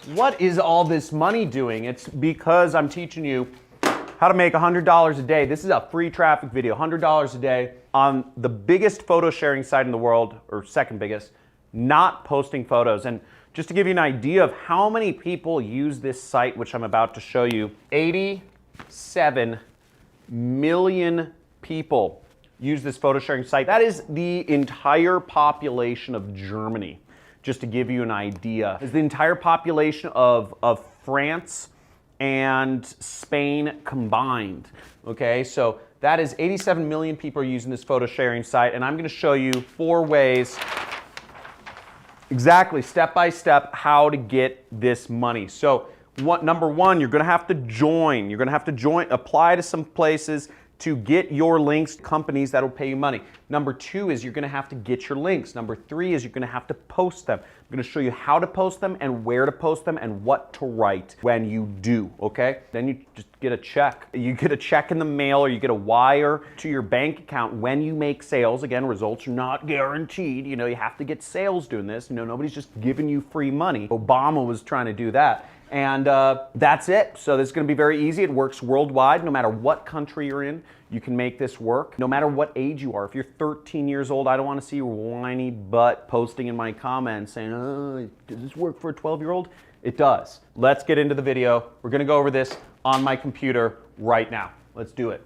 what is all this money doing? It's because I'm teaching you how to make $100 a day. This is a free traffic video, $100 a day on the biggest photo sharing site in the world, or second biggest, not posting photos. And just to give you an idea of how many people use this site, which I'm about to show you, 87 million people use this photo sharing site. That is the entire population of Germany, just to give you an idea. It's the entire population of France and Spain combined, okay? So that is 87 million people are using this photo sharing site, and I'm gonna show you 4 ways, exactly, step by step, how to get this money. So number 1, you're gonna have to join. You're gonna have to join, apply to some places to get your links to companies that will pay you money. Number 2 is you're gonna have to get your links. Number 3 is you're gonna have to post them. I'm gonna show you how to post them and where to post them and what to write when you do, okay? Then you just get a check. You get a check in the mail, or you get a wire to your bank account when you make sales. Again, results are not guaranteed. You know, you have to get sales doing this. You know, nobody's just giving you free money. Obama was trying to do that. And that's it. So this is going to be very easy. It works worldwide. No matter what country you're in, you can make this work. No matter what age you are. If you're 13 years old, I don't want to see your whiny butt posting in my comments saying, oh, does this work for a 12-year-old? It does. Let's get into the video. We're going to go over this on my computer right now. Let's do it.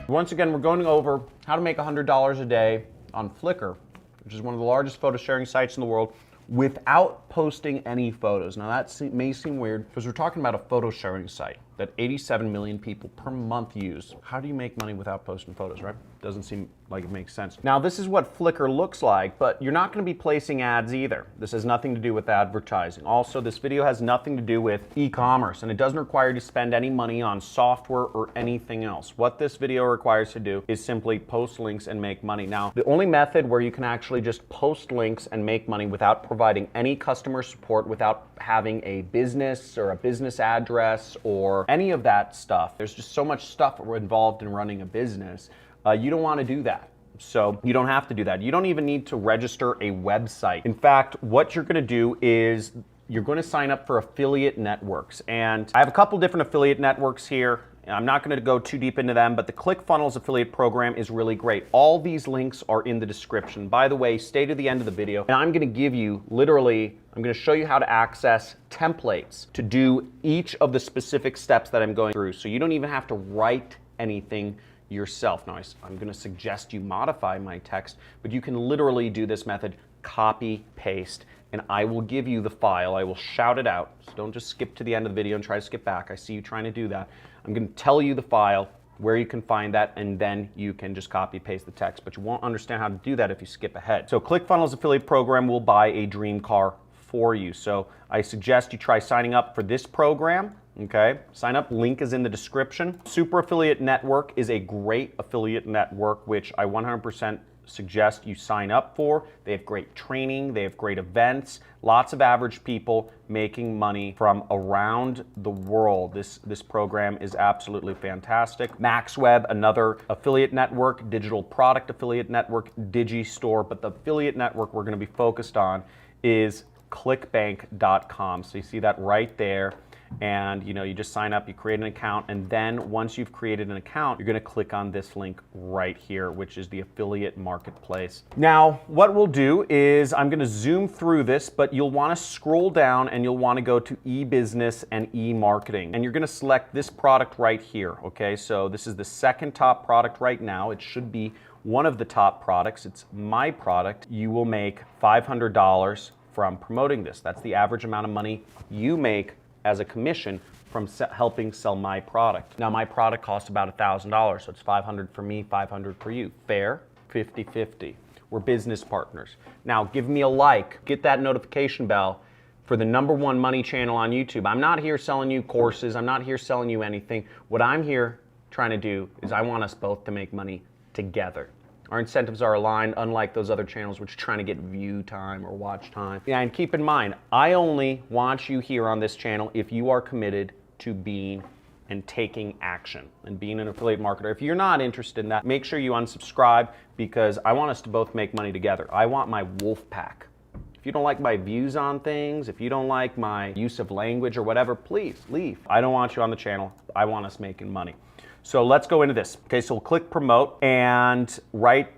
Once again, we're going over how to make $100 a day on FLICKR, which is one of the largest photo sharing sites in the world, without posting any photos. Now that may seem weird because we're talking about a photo sharing site that 87 million people per month use. How do you make money without posting photos, right? Doesn't seem like it makes sense. Now this is what FLICKR looks like, but you're not going to be placing ads either. This has nothing to do with advertising. Also, this video has nothing to do with e-commerce, and it doesn't require you to spend any money on software or anything else. What this video requires to do is simply post links and make money. Now, the only method where you can actually just post links and make money without providing any customer support, without having a business or a business address or any of that stuff. There's just so much stuff involved in running a business. You don't want to do that. So you don't have to do that. You don't even need to register a website. In fact, what you're going to do is you're going to sign up for affiliate networks. And I have a couple different affiliate networks here. I'm not going to go too deep into them, but the ClickFunnels affiliate program is really great. All these links are in the description. By the way, stay to the end of the video, and I'm going to give you literally, I'm going to show you how to access templates to do each of the specific steps that I'm going through. So you don't even have to write anything yourself. Now, I'm going to suggest you modify my text, but you can literally do this method, copy, paste, and I will give you the file. I will shout it out. So don't just skip to the end of the video and try to skip back. I see you trying to do that. I'm going to tell you the file, where you can find that, and then you can just copy paste the text, but you won't understand how to do that if you skip ahead. So ClickFunnels affiliate program will buy a dream car for you. So I suggest you try signing up for this program. Okay, sign up, link is in the description. Super Affiliate Network is a great affiliate network, which I 100% suggest you sign up for. They have great training, they have great events, lots of average people making money from around the world. This program is absolutely fantastic. MaxWeb, another affiliate network, digital product affiliate network, Digistore, but the affiliate network we're going to be focused on is clickbank.com. So you see that right there. And you just sign up, you create an account, and then once you've created an account, you're going to click on this link right here, which is the affiliate marketplace. Now, what we'll do is I'm going to zoom through this, but you'll want to scroll down and you'll want to go to e-business and e-marketing, and you're going to select this product right here. Okay, so this is the second top product right now. It should be one of the top products. It's my product. You will make $500 from promoting this. That's the average amount of money you make as a commission from helping sell my product. Now my product costs about $1,000, so it's $500 for me, $500 for you. Fair? 50-50. We're business partners. Now give me a like, get that notification bell for the #1 money channel on YouTube. I'm not here selling you courses, I'm not here selling you anything. What I'm here trying to do is I want us both to make money together. Our incentives are aligned, unlike those other channels which are trying to get view time or watch time. Yeah, and keep in mind, I only want you here on this channel if you are committed to being and taking action and being an affiliate marketer. If you're not interested in that, make sure you unsubscribe, because I want us to both make money together. I want my wolf pack. If you don't like my views on things, if you don't like my use of language or whatever, please leave. I don't want you on the channel. I want us making money. So let's go into this. Okay, so we'll click promote, and right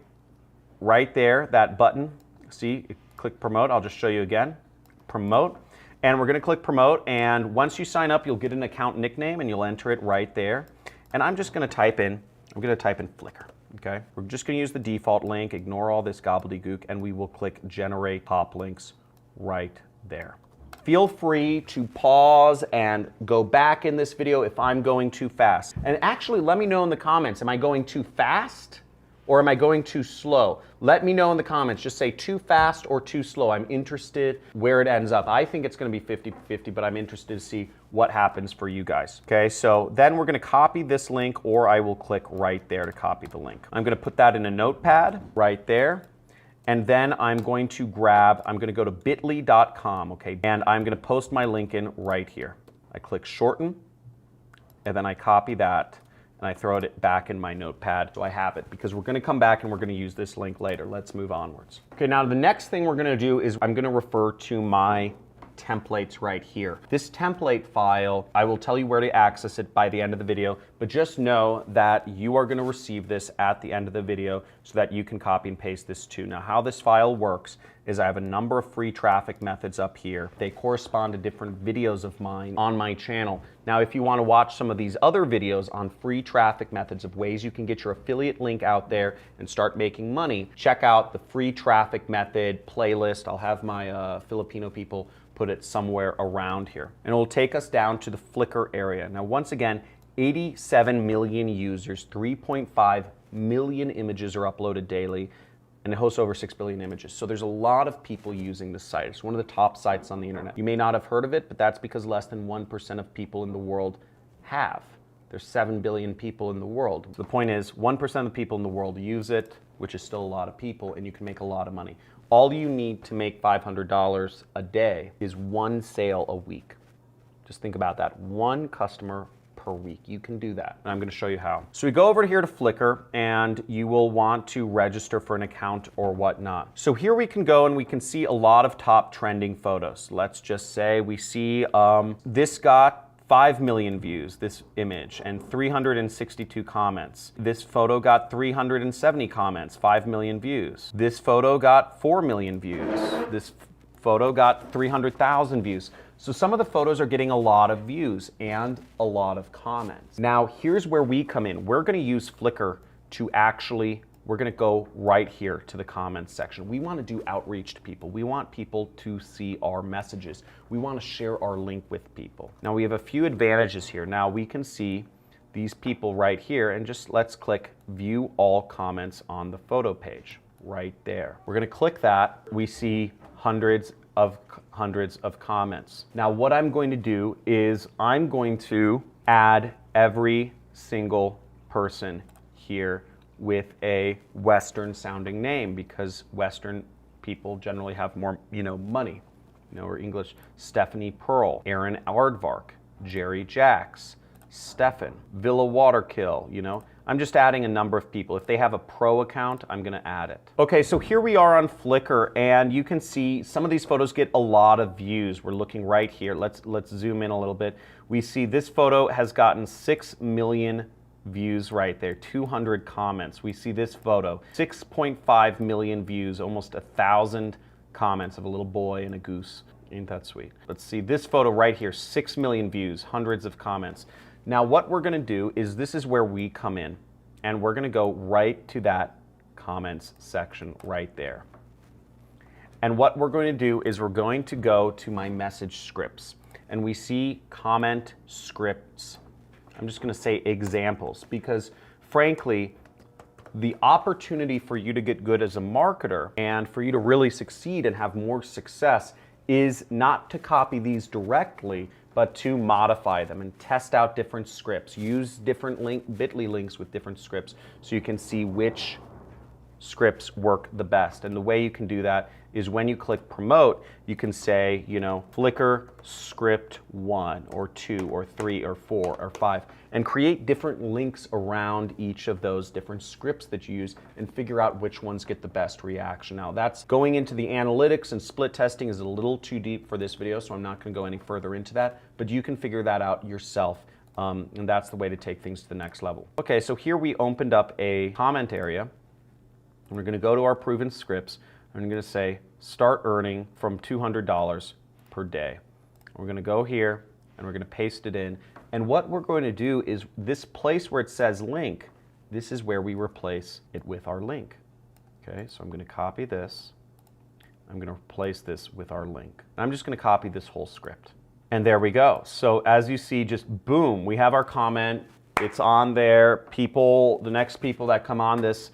there, that button, see, click promote. I'll just show you again, promote. And we're gonna click promote, and once you sign up, you'll get an account nickname and you'll enter it right there. And I'm just gonna type in FLICKR, okay? We're just gonna use the default link, ignore all this gobbledygook, and we will click generate top links right there. Feel free to pause and go back in this video if I'm going too fast. And actually, let me know in the comments, am I going too fast or am I going too slow? Let me know in the comments. Just say too fast or too slow. I'm interested where it ends up. I think it's gonna be 50-50, but I'm interested to see what happens for you guys. Okay, so then we're gonna copy this link, or I will click right there to copy the link. I'm gonna put that in a notepad right there. And then I'm going to go to bit.ly.com, okay? And I'm gonna post my link in right here. I click shorten, and then I copy that, and I throw it back in my notepad so I have it, because we're gonna come back and we're gonna use this link later. Let's move onwards. Okay, now the next thing we're gonna do is I'm gonna refer to my templates right here. This template file, I will tell you where to access it by the end of the video, but just know that you are gonna receive this at the end of the video so that you can copy and paste this too. Now, how this file works is I have a number of free traffic methods up here. They correspond to different videos of mine on my channel. Now, if you wanna watch some of these other videos on free traffic methods of ways you can get your affiliate link out there and start making money, check out the free traffic method playlist. I'll have my Filipino people put it somewhere around here. And it will take us down to the FLICKR area. Now, once again, 87 million users, 3.5 million images are uploaded daily, and it hosts over 6 billion images. So there's a lot of people using this site. It's one of the top sites on the internet. You may not have heard of it, but that's because less than 1% of people in the world have. There's 7 billion people in the world. The point is, 1% of the people in the world use it, which is still a lot of people, and you can make a lot of money. All you need to make $500 a day is one sale a week. Just think about that, one customer per week. You can do that, and I'm gonna show you how. So we go over here to FLICKR, and you will want to register for an account or whatnot. So here we can go and we can see a lot of top trending photos. Let's just say we see this got 5 million views, this image, and 362 comments. This photo got 370 comments, 5 million views. This photo got 4 million views. This photo got 300,000 views. So some of the photos are getting a lot of views and a lot of comments. Now, here's where we come in. We're gonna use FLICKR to actually, we're gonna go right here to the comments section. We wanna do outreach to people. We want people to see our messages. We wanna share our link with people. Now, we have a few advantages here. Now, we can see these people right here, and just let's click view all comments on the photo page right there. We're gonna click that. We see hundreds of comments. Now, what I'm going to do is I'm going to add every single person here with a Western sounding name, because Western people generally have more, money, or English. Stephanie Pearl, Aaron Aardvark, Jerry Jacks, Stefan, Villa Waterkill, I'm just adding a number of people. If they have a pro account, I'm gonna add it. Okay, so here we are on FLICKR, and you can see some of these photos get a lot of views. We're looking right here. Let's zoom in a little bit. We see this photo has gotten 6 million views right there, 200 comments. We see this photo, 6.5 million views, almost 1,000 comments of a little boy and a goose. Ain't that sweet? Let's see this photo right here, 6 million views, hundreds of comments. Now, what we're gonna do is, this is where we come in, and we're gonna go right to that comments section right there. And what we're going to do is we're going to go to my message scripts, and we see comment scripts. I'm just gonna say examples, because frankly, the opportunity for you to get good as a marketer and for you to really succeed and have more success is not to copy these directly, but to modify them and test out different scripts. Use different bit.ly links with different scripts so you can see which scripts work the best. And the way you can do that is when you click promote, you can say, FLICKR script 1 or 2 or 3 or 4 or 5. and create different links around each of those different scripts that you use and figure out which ones get the best reaction. Now that's going into the analytics and split testing is a little too deep for this video, so I'm not going to go any further into that, but you can figure that out yourself. And that's the way to take things to the next level. Okay, so here we opened up a comment area, and we're going to go to our proven scripts. I'm going to say start earning from $200 per day. We're going to go here and we're going to paste it in. And what we're going to do is this place where it says link, this is where we replace it with our link. Okay, so I'm going to copy this. I'm going to replace this with our link. I'm just going to copy this whole script. And there we go. So as you see, just boom, we have our comment. It's on there. People, the next people that come on this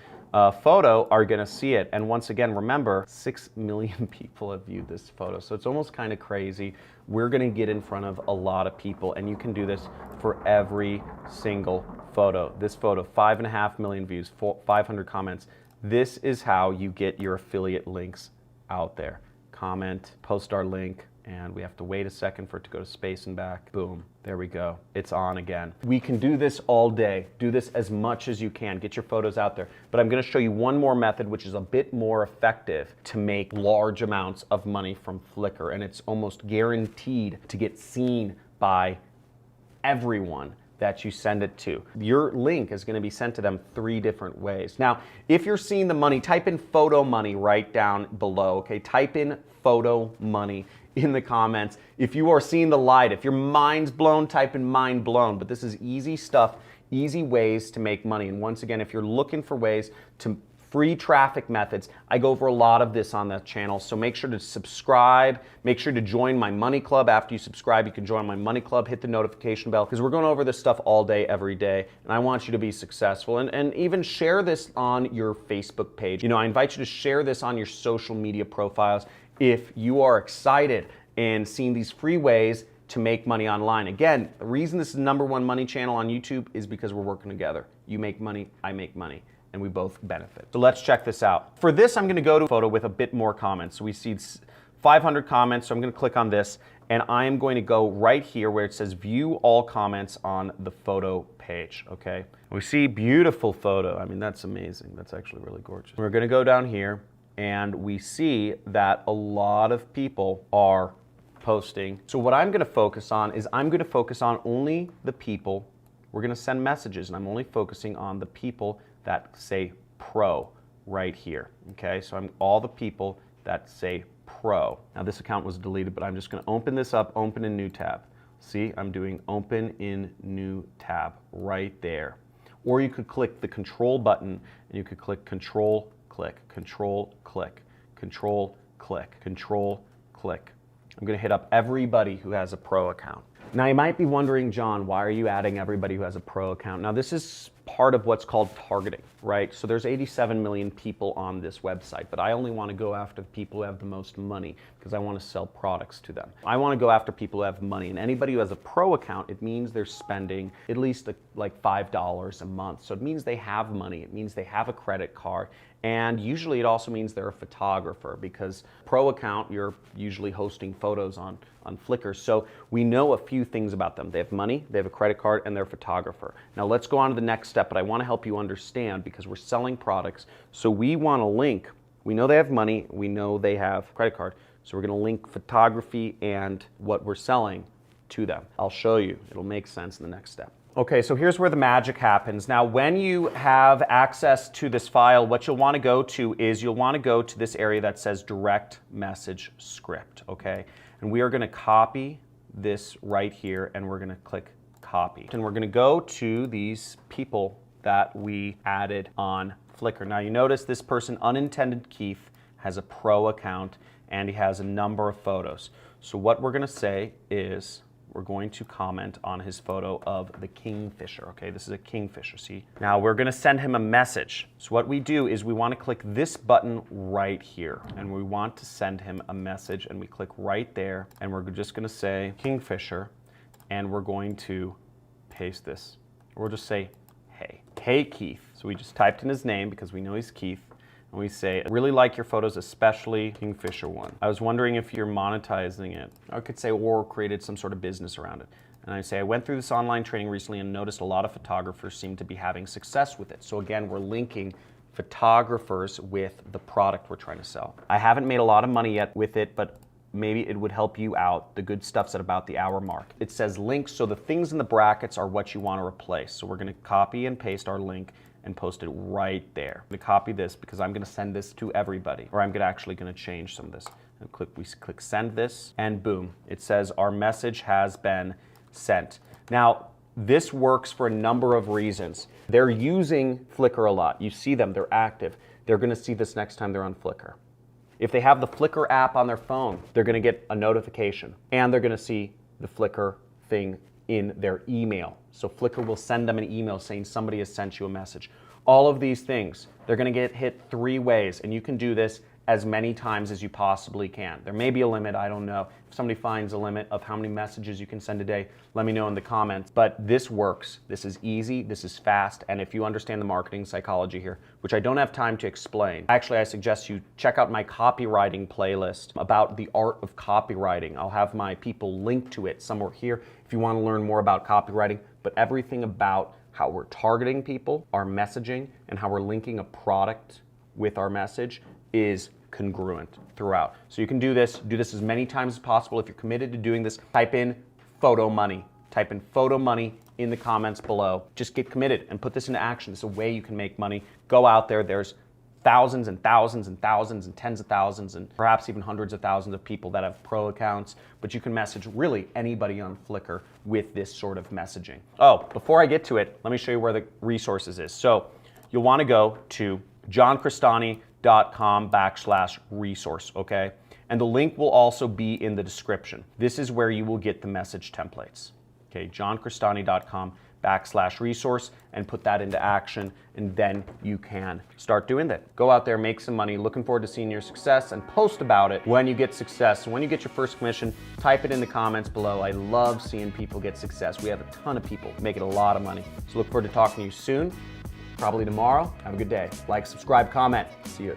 photo are going to see it. And once again, remember, 6 million people have viewed this photo. So it's almost kind of crazy. We're going to get in front of a lot of people, and you can do this for every single photo. This photo, 5.5 million views, 500 comments. This is how you get your affiliate links out there. Comment, post our link, and we have to wait a second for it to go to space and back. Boom, there we go. It's on again. We can do this all day. Do this as much as you can. Get your photos out there. But I'm gonna show you one more method which is a bit more effective to make large amounts of money from Flickr, and it's almost guaranteed to get seen by everyone that you send it to. Your link is gonna be sent to them 3 different ways. Now, if you're seeing the money, type in photo money right down below, okay? Type in photo money in the comments. If you are seeing the light, if your mind's blown, type in mind blown. But this is easy stuff, easy ways to make money. And once again, if you're looking for ways to free traffic methods, I go over a lot of this on the channel, so make sure to subscribe, make sure to join my money club. After you subscribe, you can join my money club, hit the notification bell, because we're going over this stuff all day, every day, and I want you to be successful. And even share this on your Facebook page. You know, I invite you to share this on your social media profiles if you are excited and seeing these free ways to make money online. Again, the reason this is the #1 money channel on YouTube is because we're working together. You make money, I make money, and we both benefit. So let's check this out. For this, I'm gonna go to a photo with a bit more comments. So we see 500 comments, so I'm gonna click on this, and I am going to go right here where it says view all comments on the photo page, okay? We see beautiful photo. I mean, that's amazing. That's actually really gorgeous. We're gonna go down here, and we see that a lot of people are posting. So what I'm gonna focus on is I'm gonna focus on only the people. We're gonna send messages, and I'm only focusing on the people that say pro right here, okay? So I'm all the people that say pro. Now this account was deleted, but I'm just gonna open this up, open in new tab. See, I'm doing open in new tab right there. Or you could click the control button, and you could click control, click, control, click, control, click, control, click. I'm gonna hit up everybody who has a pro account. Now you might be wondering, John, why are you adding everybody who has a pro account? Now this is part of what's called targeting, right? So there's 87 million people on this website, but I only want to go after the people who have the most money because I want to sell products to them. I want to go after people who have money, and anybody who has a pro account, it means they're spending at least like $5 a month. So it means they have money, it means they have a credit card, and usually it also means they're a photographer because pro account, you're usually hosting photos on Flickr. So we know a few things about them. They have money, they have a credit card, and they're a photographer. Now let's go on to the next step, but I want to help you understand because we're selling products. So we want to link, we know they have money, we know they have credit card, so we're going to link photography and what we're selling to them. I'll show you. It'll make sense in the next step. Okay, so here's where the magic happens. Now, when you have access to this file, what you'll want to go to is you'll want to go to this area that says direct message script, okay? And we are going to copy this right here, and we're going to click copy. And we're going to go to these people that we added on Flickr. Now, you notice this person, Unintended Keith, has a pro account, and he has a number of photos. So what we're going to say is we're going to comment on his photo of the kingfisher, okay? This is a kingfisher, see? Now we're gonna send him a message. So what we do is we wanna click this button right here, and we want to send him a message, and we click right there, and we're just gonna say kingfisher, and we're going to paste this. We'll just say, hey. Hey, Keith. So we just typed in his name because we know he's Keith. And we say, I really like your photos, especially Kingfisher one. I was wondering if you're monetizing it. I could say, or created some sort of business around it. And I say, I went through this online training recently and noticed a lot of photographers seem to be having success with it. So again, we're linking photographers with the product we're trying to sell. I haven't made a lot of money yet with it, but maybe it would help you out. The good stuff's at about the hour mark. It says links, so the things in the brackets are what you want to replace. So we're going to copy and paste our link and post it right there. I'm going to copy this because I'm going to send this to everybody, or I'm actually going to change some of this. And we click send this, and boom, it says our message has been sent. Now, this works for a number of reasons. They're using FLICKR a lot. You see them, they're active. They're going to see this next time they're on FLICKR. If they have the FLICKR app on their phone, they're going to get a notification, and they're going to see the FLICKR thing in their email. So FLICKR will send them an email saying somebody has sent you a message. All of these things, they're going to get hit 3 ways, and you can do this as many times as you possibly can. There may be a limit, I don't know. If somebody finds a limit of how many messages you can send a day, let me know in the comments. But this works. This is easy, this is fast, and if you understand the marketing psychology here, which I don't have time to explain, actually I suggest you check out my copywriting playlist about the art of copywriting. I'll have my people link to it somewhere here if you want to learn more about copywriting, but everything about how we're targeting people, our messaging, and how we're linking a product with our message is congruent throughout. So you can do this as many times as possible. If you're committed to doing this, type in photo money. Type in photo money in the comments below. Just get committed and put this into action. It's a way you can make money. Go out there. There's thousands and thousands and thousands and tens of thousands and perhaps even hundreds of thousands of people that have pro accounts, but you can message really anybody on FLICKR with this sort of messaging. Oh, before I get to it, let me show you where the resources is. So you'll want to go to Johncrestani.com/resource, okay? And the link will also be in the description. This is where you will get the message templates, okay? Johncrestani.com/resource, and put that into action, and then you can start doing that. Go out there, make some money. Looking forward to seeing your success, and post about it when you get success. When you get your first commission, type it in the comments below. I love seeing people get success. We have a ton of people making a lot of money. So look forward to talking to you soon. Probably tomorrow. Have a good day. Like, subscribe, comment. See you.